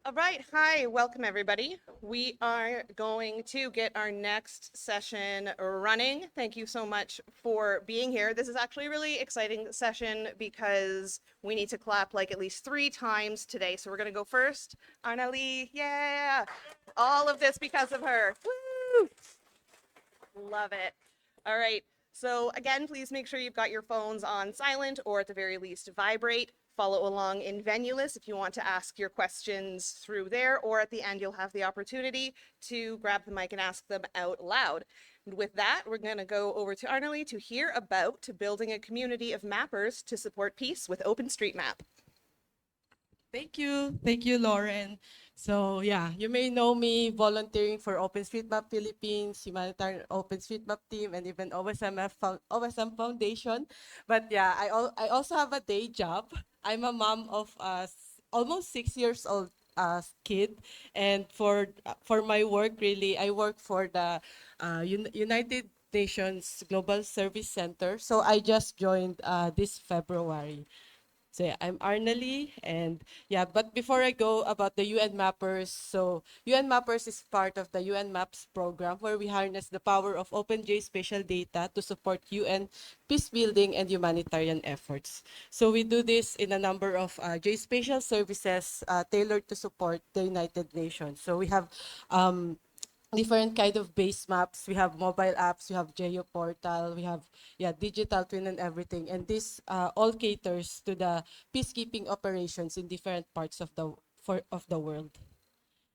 All right, hi, welcome everybody. We are going to get our next session running. Thank you so much for being here. This is actually a really exciting session because we need to clap like at least 3 times today. So we're gonna go first. Arnalee, yeah! All of this because of her. Woo! Love it. All right. So again, please make sure you've got your phones on silent or at the very least vibrate. Follow along in Venulous if you want to ask your questions through there, or at the end you'll have the opportunity to grab the mic and ask them out loud. And with that, we're going to go over to Arnalee to hear about building a community of mappers to support peace with OpenStreetMap. Thank you, Lauren. So yeah, you may know me volunteering for OpenStreetMap Philippines, humanitarian OpenStreetMap team, and even OSM Foundation. But yeah, I also have a day job. I'm a mom of a almost 6 years old kid, and for my work, really, I work for the United Nations Global Service Center. So I just joined this February. So yeah, I'm Arnalee, and yeah, but before I go about the UN Mappers, so UN Mappers is part of the UN Maps program where we harness the power of open geospatial data to support UN peace building and humanitarian efforts. So we do this in a number of geospatial services tailored to support the United Nations. So we have different kind of base maps. We have mobile apps, we have geo portal, we have digital twin and everything. And this all caters to the peacekeeping operations in different parts of the world.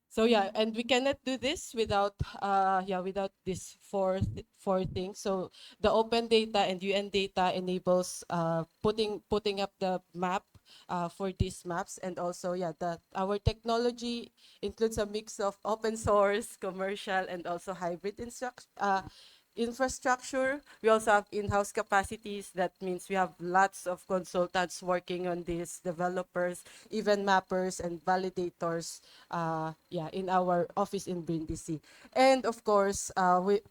So yeah, and we cannot do this without this four things. So the open data and UN data enables putting up the map for these maps, and also the our technology includes a mix of open source, commercial, and also hybrid infrastructure. We also have in-house capacities. That means we have lots of consultants working on this, developers, even mappers and validators, in our office in Brindisi. And of course,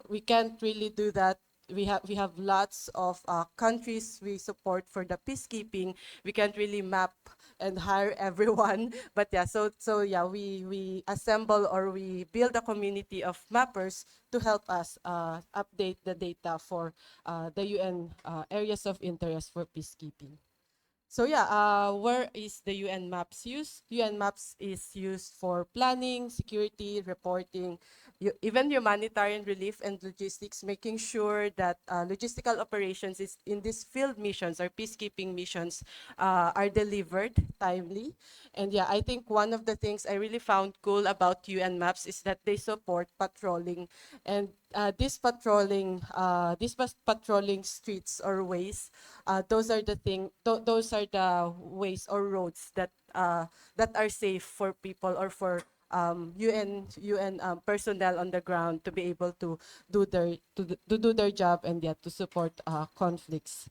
we can't really do that. We have lots of countries we support for the peacekeeping. We can't really map and hire everyone, but we assemble or we build a community of mappers to help us update the data for the UN areas of interest for peacekeeping. So where is the UN Maps used? UN Maps is used for planning, security, reporting, even humanitarian relief and logistics, making sure that logistical operations is in these field missions or peacekeeping missions are delivered timely. And yeah, I think one of the things I really found cool about UN Maps is that they support patrolling, and patrolling streets or ways. Those are the ways or roads that are safe for people or for UN personnel on the ground to be able to do their job, and to support conflicts.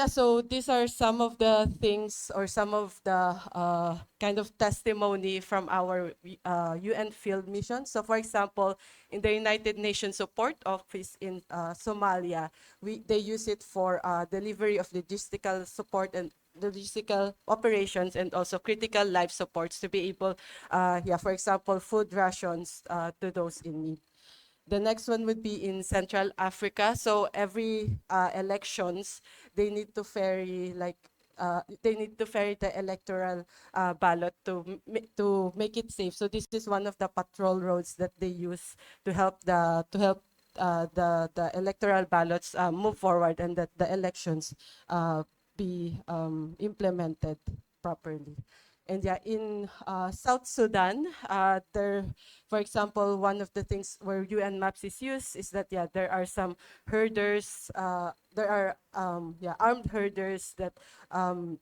So these are some of the things or some of the kind of testimony from our UN field mission. So for example, in the United Nations Support Office in Somalia, they use it for delivery of logistical support and logistical operations, and also critical life supports to be able, for example, food rations to those in need. The next one would be in Central Africa. So every elections, they need to ferry the electoral ballot to make it safe. So this is one of the patrol roads that they use to help the electoral ballots move forward, and that the elections be implemented properly. And in South Sudan, for example, one of the things where UN Maps is used is that there are some herders, there are armed herders that kind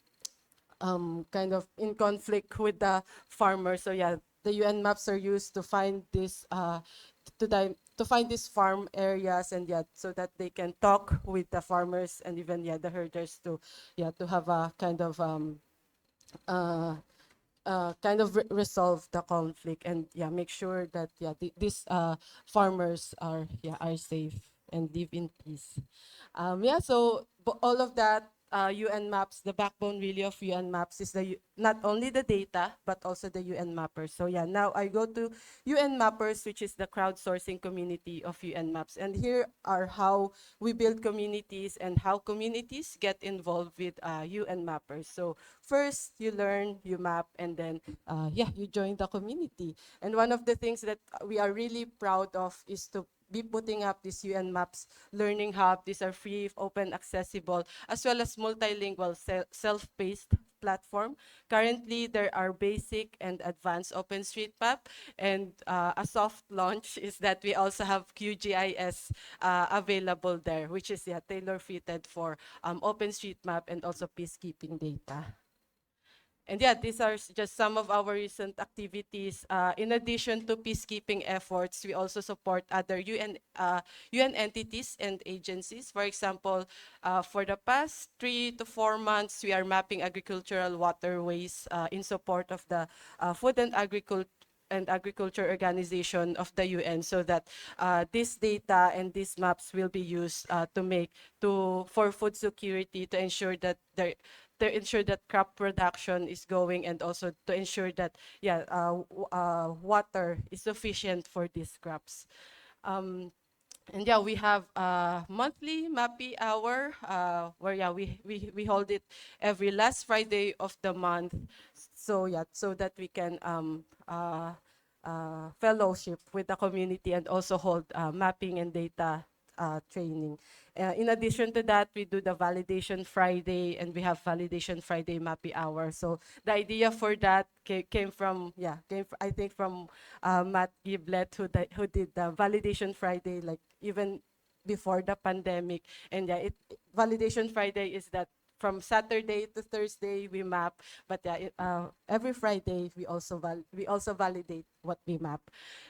of in conflict with the farmers. So the UN Maps are used to find to find these farm areas, and so that they can talk with the farmers and even the herders to have a uh, resolve the conflict, and make sure that these farmers are safe and live in peace. So all of that UN maps, the backbone really of UN maps is not only the data, but also the UN mappers. So yeah, now I go to UN mappers, which is the crowdsourcing community of UN maps. And here are how we build communities and how communities get involved with UN mappers. So first, you learn, you map, and then yeah, you join the community. And one of the things that we are really proud of is to be putting up these UN Maps Learning Hub. These are free, open, accessible, as well as multilingual, self-paced platform. Currently, there are basic and advanced OpenStreetMap, and a soft launch is that we also have QGIS available there, which is yeah, tailor-fitted for OpenStreetMap and also peacekeeping data. And yeah, these are just some of our recent activities. In addition to peacekeeping efforts, we also support other UN entities and agencies. For example, for the past 3 to 4 months, we are mapping agricultural waterways in support of the Food and Agriculture Organization of the UN, so that this data and these maps will be used for food security, to ensure that crop production is going, and also to ensure that yeah, water is sufficient for these crops. And yeah, we have a monthly MAPI hour, where yeah, we hold it every last Friday of the month. So yeah, so that we can fellowship with the community and also hold mapping and data training. In addition to that, we do the Validation Friday, and we have Validation Friday MAPI hour. So the idea for that came from, yeah, I think from Matt Giblet, who did the Validation Friday, like even before the pandemic. And yeah, Validation Friday is that from Saturday to Thursday we map, but yeah, every Friday we also validate what we map.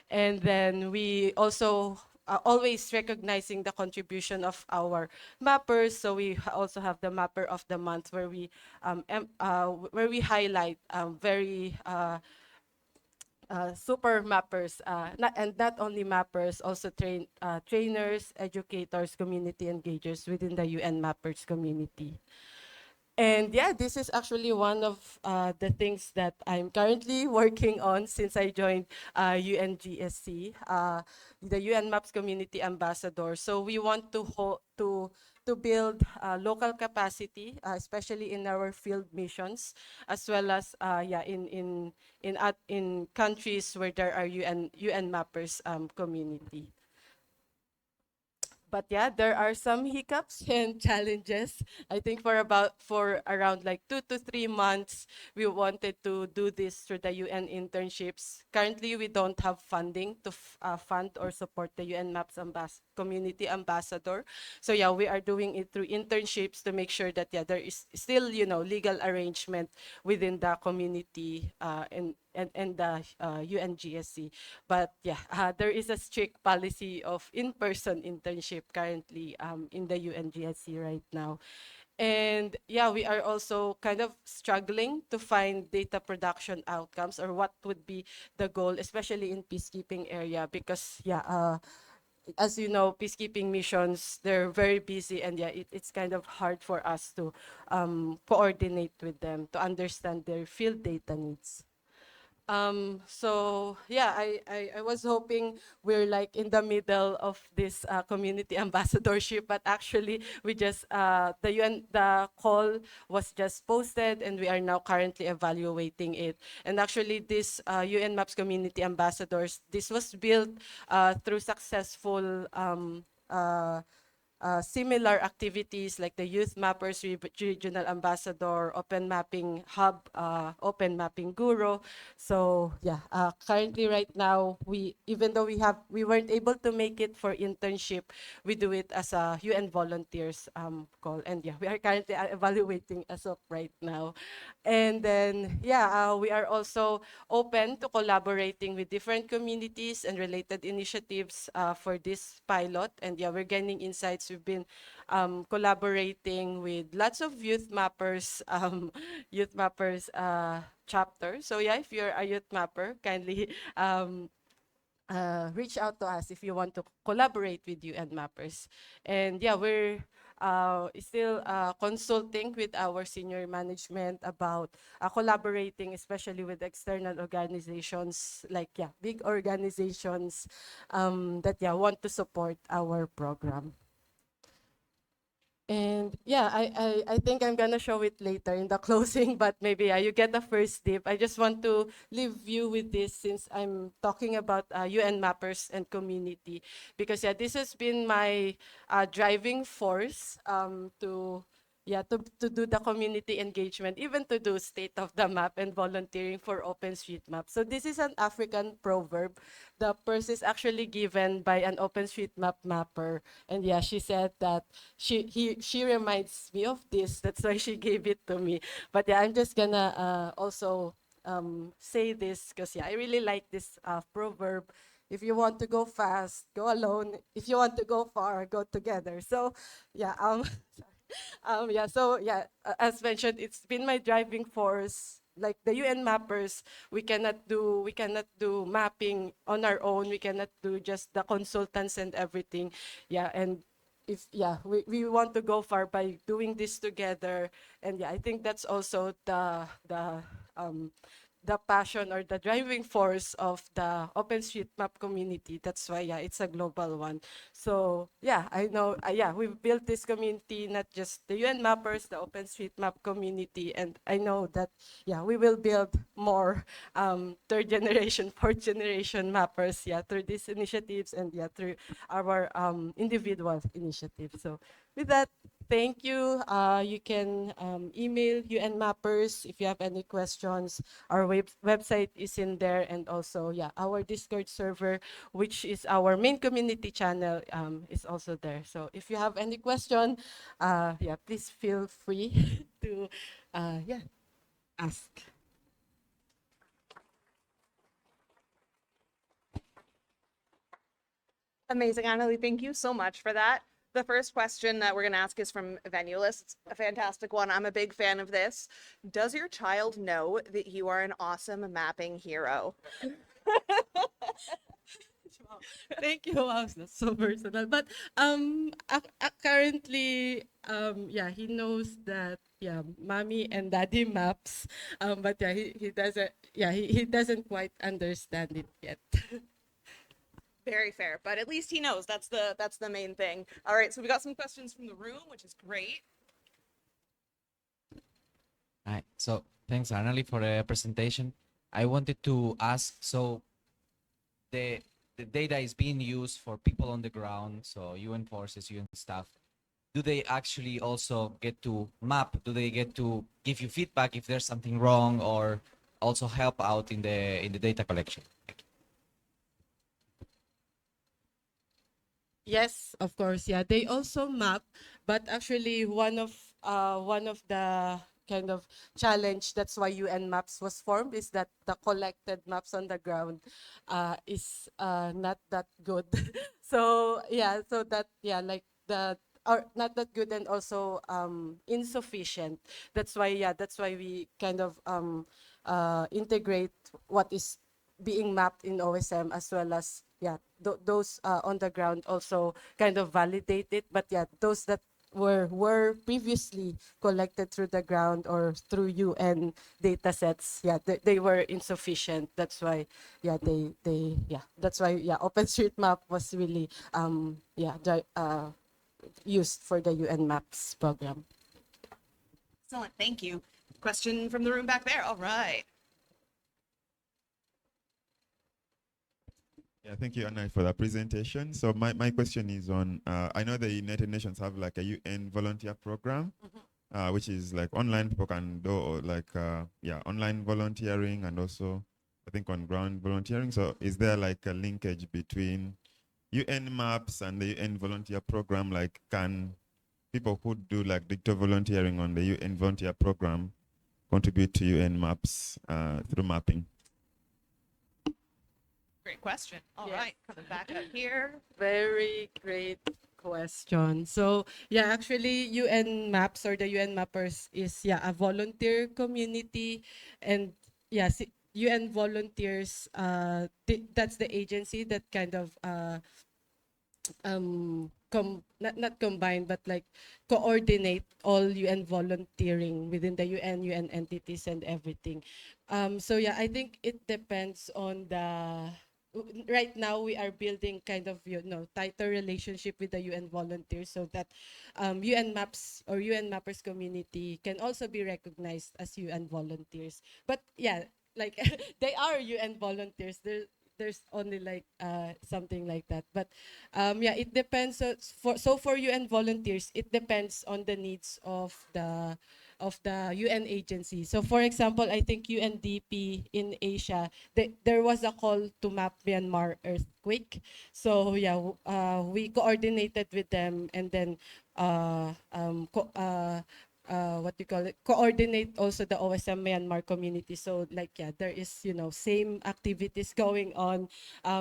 And then we also always recognizing the contribution of our mappers. So we also have the Mapper of the Month, where we highlight very super mappers, not only mappers, also trainers, educators, community engagers within the UN Mappers community. And yeah, this is actually one of the things that I'm currently working on since I joined UNGSC, the UN Maps Community Ambassador. So we want to build local capacity, especially in our field missions, as well as yeah, in countries where there are UN Mappers community. But yeah, there are some hiccups and challenges. I think for around like 2 to 3 months, we wanted to do this through the UN internships. Currently, we don't have funding to fund or support the UN Maps Community Ambassador. So yeah, we are doing it through internships to make sure that yeah, there is still, you know, legal arrangement within the community and the UNGSC. But yeah, there is a strict policy of in-person internship currently in the UNGSC right now. And yeah, we are also kind of struggling to find data production outcomes, or what would be the goal, especially in peacekeeping area, because yeah, as you know, peacekeeping missions, they're very busy, and yeah, it's kind of hard for us to coordinate with them to understand their field data needs. So yeah, I was hoping we're like in the middle of this community ambassadorship, but actually we just the call was just posted, and we are now currently evaluating it. And actually, this UN Maps Community Ambassadors, this was built through successful similar activities like the Youth Mappers Regional Ambassador, Open Mapping Hub, Open Mapping Guru. So yeah, currently right now, even though we weren't able to make it for internship, we do it as a UN volunteers call. And yeah, we are currently evaluating as of right now. And then yeah, we are also open to collaborating with different communities and related initiatives for this pilot. And yeah, we're gaining insights. We've been collaborating with lots of youth mappers, youth mappers chapter. So yeah, if you're a youth mapper, kindly reach out to us if you want to collaborate with UN mappers. And yeah, still consulting with our senior management about collaborating, especially with external organizations like big organizations that want to support our program. And I think I'm gonna show it later in the closing, but maybe you get a first dip. I just want to leave you with this since I'm talking about UN mappers and community, because this has been my driving force to do the community engagement, even to do state of the map and volunteering for OpenStreetMap. So this is an African proverb. The purse is actually given by an OpenStreetMap mapper, and she said that she reminds me of this. That's why she gave it to me. But I'm just gonna also say this because I really like this proverb. If you want to go fast, go alone. If you want to go far, go together. So as mentioned, it's been my driving force. Like the UN mappers, we cannot do mapping on our own. We cannot do just the consultants and everything. And if we want to go far by doing this together. And I think that's also the passion or the driving force of the OpenStreetMap community. That's why, it's a global one. So, I know, we've built this community, not just the UN mappers, the OpenStreetMap community, and I know that, we will build more third generation, fourth generation mappers, through these initiatives and, through our individual initiatives. So, with that, thank you. You can email UN Mappers if you have any questions. Our website is in there, and also, our Discord server, which is our main community channel, is also there. So if you have any question, please feel free to, ask. Amazing, Annalie. Thank you so much for that. The first question that we're going to ask is from Venulus. It's a fantastic one. I'm a big fan of this. Does your child know that you are an awesome mapping hero? Thank you. Wow, that's so personal. But currently, he knows that mommy and daddy maps. But he doesn't. He doesn't quite understand it yet. Very fair, but at least he knows. That's the main thing. All right, so we got some questions from the room, which is great. Hi. So thanks, Annalie, for the presentation. I wanted to ask, so the data is being used for people on the ground, so UN forces, UN staff. Do they actually also get to map? Do they get to give you feedback if there's something wrong, or also help out in the data collection? Yes, of course. Yeah, they also map, but actually one of the kind of challenge, that's why UN Maps was formed, is that the collected maps on the ground is not that good. So so that like the are not that good, and also insufficient. That's why we kind of integrate what is being mapped in OSM, as well as those on the ground also kind of validate it. But those that were previously collected through the ground or through UN data sets, they were insufficient. That's why OpenStreetMap was really used for the UN Maps program. Excellent, thank you. Question from the room back there. All right. Yeah, thank you, Anna, for that presentation. So my question is on, I know the United Nations have like a UN volunteer program, which is like online, people can do like, online volunteering, and also I think on ground volunteering. So is there like a linkage between UN maps and the UN volunteer program? Like, can people who do like digital volunteering on the UN volunteer program contribute to UN maps through mapping? Great question. All right, coming back up here. Very great question. So actually UN Maps, or the UN Mappers, is a volunteer community, and UN volunteers, that's the agency that kind of not combine, but like coordinate all UN volunteering within the UN entities and everything. So yeah, I think it depends on the. Right now, we are building kind of tighter relationship with the UN volunteers so that UN Maps or UN Mappers community can also be recognized as UN volunteers. But yeah, like they are UN volunteers. There's only like something like that. But yeah, it depends. For UN volunteers, it depends on the needs of the UN agency. So for example, I think UNDP in Asia, there was a call to map Myanmar earthquake. So yeah, we coordinated with them, and then what you call it, coordinate also the OSM Myanmar community. So like yeah, there is same activities going on.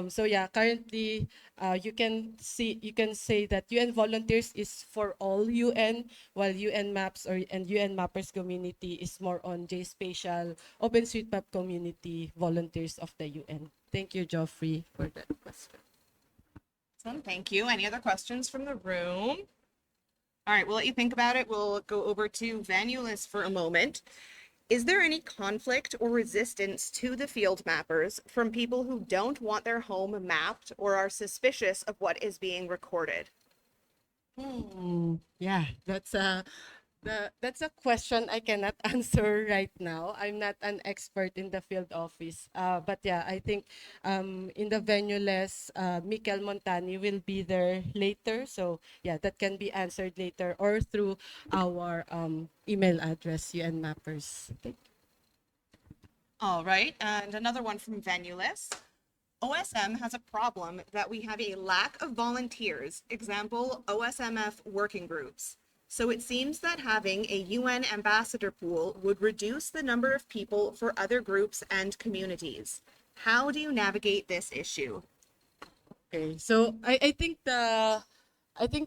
So yeah, currently you can say that UN volunteers is for all UN, while UN Maps and UN Mappers community is more on geospatial OpenStreetMap community volunteers of the UN. Thank you, Geoffrey, for that question. Excellent, thank you. Any other questions from the room? All right, we'll let you think about it. We'll go over to Vanulus for a moment. Is there any conflict or resistance to the field mappers from people who don't want their home mapped or are suspicious of what is being recorded? Yeah, that's a question I cannot answer right now. I'm not an expert in the field office. But yeah, I think in the venue less, Mikel Montani will be there later. So yeah, that can be answered later or through our email address, UN Mappers. All right, and another one from Vanulus. OSM has a problem that we have a lack of volunteers, example, OSMF working groups. So it seems that having a UN ambassador pool would reduce the number of people for other groups and communities. How do you navigate this issue? Okay, so I think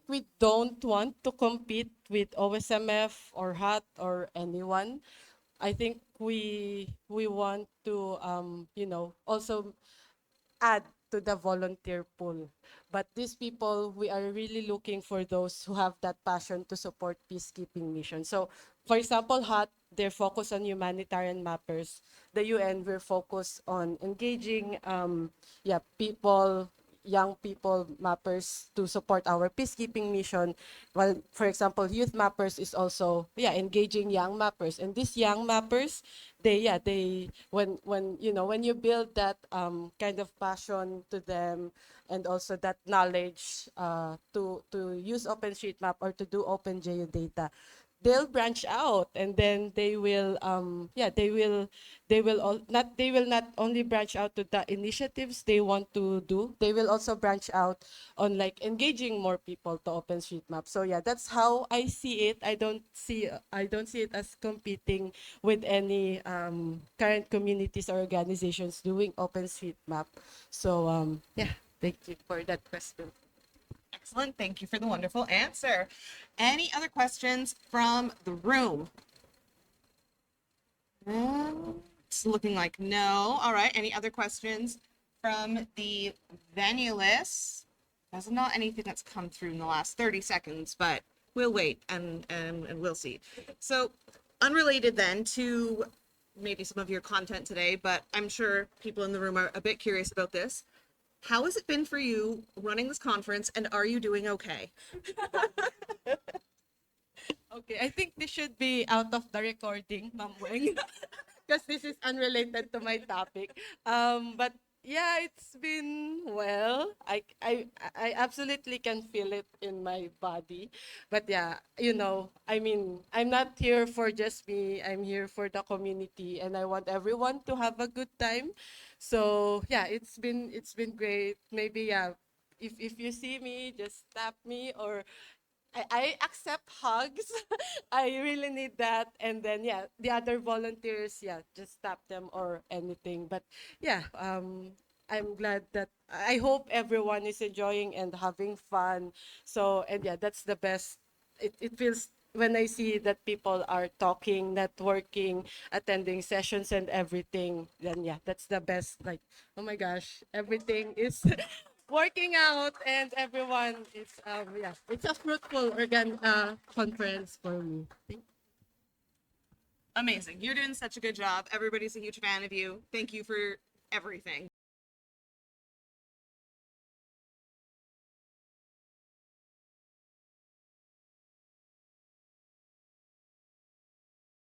we don't want to compete with OSMF or HAT or anyone. I think we want to also add to the volunteer pool. But these people, we are really looking for those who have that passion to support peacekeeping mission. So, for example, HAT, they're focused on humanitarian mappers. The UN, we're focused on engaging people, young people mappers to support our peacekeeping mission. While, for example, youth mappers is also engaging young mappers. And these young mappers, they when you build that kind of passion to them, and also that knowledge to use OpenStreetMap or to do open geodata, they'll branch out, and then they will not only branch out to the initiatives they want to do, they will also branch out on like engaging more people to OpenStreetMap. So yeah, that's how I see it. I don't see it as competing with any current communities or organizations doing OpenStreetMap. So yeah, thank you for that question. Excellent. Thank you for the wonderful answer. Any other questions from the room? It's looking like no. All right. Any other questions from the venue list? There's not anything that's come through in the last 30 seconds, but we'll wait and we'll see. So unrelated then to maybe some of your content today, but I'm sure people in the room are a bit curious about this. How has it been for you running this conference, and are you doing okay? Okay, I think this should be out of the recording, Ma'am Weng, because this is unrelated to my topic. But yeah, it's been well. I absolutely can feel it in my body. But yeah, I mean, I'm not here for just me. I'm here for the community, and I want everyone to have a good time. So yeah, it's been great. Maybe yeah, if you see me, just tap me, or I accept hugs. I really need that. And then yeah, the other volunteers, yeah, just tap them or anything. But yeah, I'm glad that I hope everyone is enjoying and having fun. So and yeah, that's the best. It feels when I see that people are talking, networking, attending sessions and everything, then yeah, that's the best. Like, oh my gosh, everything is working out, and everyone. It's a fruitful conference for me. Amazing. You're doing such a good job. Everybody's a huge fan of you. Thank you for everything.